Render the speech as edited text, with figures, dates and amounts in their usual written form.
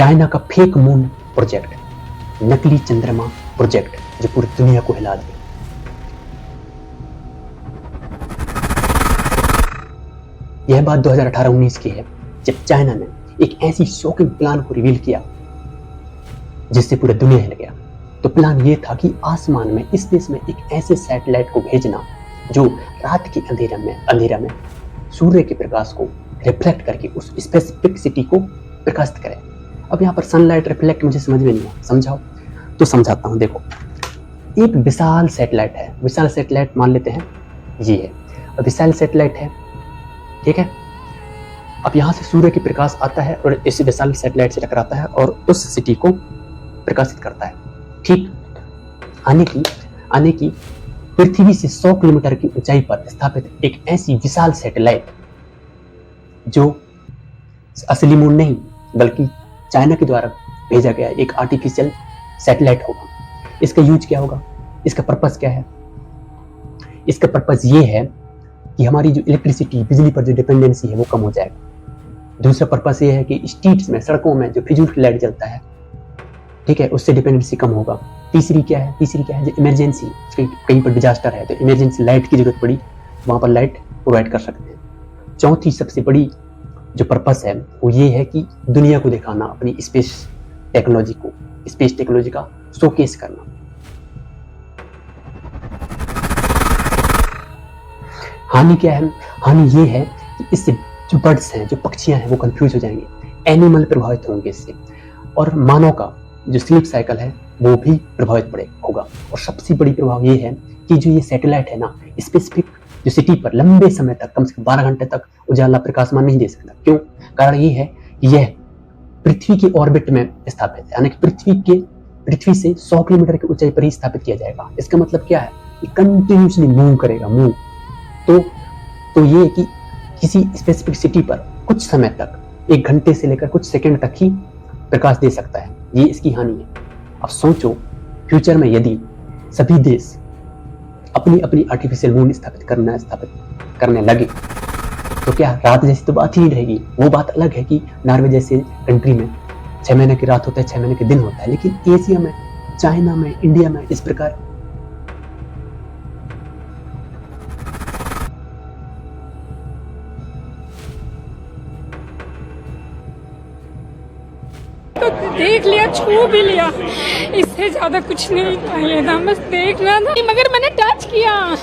China का fake moon project, नकली चंद्रमा प्रोजेक्ट जो पूरी दुनिया को हिला दिया। यह बात 2018-19 की है जब चाइना ने एक ऐसी शॉकिंग प्लान को रिवील किया जिससे पूरी दुनिया हिल गया। तो प्लान ये था कि आसमान में, स्पेस में एक ऐसे सैटेलाइट को भेजना जो रात के अंधेरा में सूर्य के प्रकाश को रिफ्लेक्ट करके उस स्पेसिफिक सिटी को प्रकाशित करे। अब यहाँ पर सनलाइट रिफ्लेक्ट मुझे समझ में नहीं आया, समझाओ? तो समझाता हूँ। देखो, एक विशाल सैटेलाइट है, विशाल सैटेलाइट मान लेते हैं ये है, अब विशाल सैटेलाइट है, ठीक है। अब यहाँ से सूर्य की प्रकाश आता है और इस विशाल सैटेलाइट से टकराता है और उस सिटी को प्रकाशित करता है, ठीक। आने की पृथ्वी से 100 किलोमीटर की ऊंचाई पर स्थापित एक ऐसी विशाल सैटेलाइट जो असली मून नहीं बल्कि चाइना के द्वारा भेजा गया एक आर्टिफिशियल सैटेलाइट होगा। इसका यूज क्या होगा? इसका पर्पस क्या है? इसका पर्पस ये है कि हमारी जो इलेक्ट्रिसिटी, बिजली पर जो डिपेंडेंसी है वो कम हो जाएगा। दूसरा पर्पस ये है कि स्ट्रीट्स में, सड़कों में जो फिजूल की लाइट जलता है, ठीक है, उससे डिपेंडेंसी कम होगा। तीसरी क्या है? जो इमरजेंसी, कहीं पर डिजास्टर है तो इमरजेंसी लाइट की जरूरत पड़ी, वहां पर लाइट प्रोवाइड कर सकते हैं। चौथी सबसे बड़ी जो पर्पस है वो ये है कि दुनिया को दिखाना अपनी स्पेस टेक्नोलॉजी का शोकेस करना। हानि क्या है? हानि ये है कि इससे जो बर्ड्स हैं, जो पक्षियां हैं, वो कंफ्यूज हो जाएंगे, एनिमल प्रभावित होंगे इससे, और मानव का जो स्लीप साइकिल है वो भी प्रभावित होगा। और सबसे बड़ी प्रभाव ये है कि जो ये सैटेलाइट है ना, स्पेसिफिक जो सिटी पर लंबे समय तक, कम से कम 12 घंटे तक उजाला प्रकाशमान नहीं दे सकता। क्यों? कारण ये है कि यह पृथ्वी के ऑर्बिट में स्थापित है, यानी कि पृथ्वी से 100 किलोमीटर की ऊंचाई पर ही स्थापित किया जाएगा। इसका मतलब क्या है? कि कंटिन्यूसली मूव करेगा। तो ये कि किसी स्पेसिफिक सिटी पर कुछ समय तक, 1 घंटे से लेकर कुछ सेकंड तक ही प्रकाश दे सकता है। ये इसकी हानि है। अब सोचो, फ्यूचर में यदि सभी देश अपनी आर्टिफिशियल मून स्थापित करने लगे तो क्या रात जैसी तो बात ही नहीं रहेगी। वो बात अलग है कि नॉर्वे जैसे कंट्री में 6 महीने की रात होता है, 6 महीने के दिन होता है, लेकिन एशिया में, चाइना में, इंडिया में इस प्रकार तो देख लिया, छू भी लिया, इससे ज्यादा कुछ नहीं चाहिए था, बस देखना था। मगर मैंने टच किया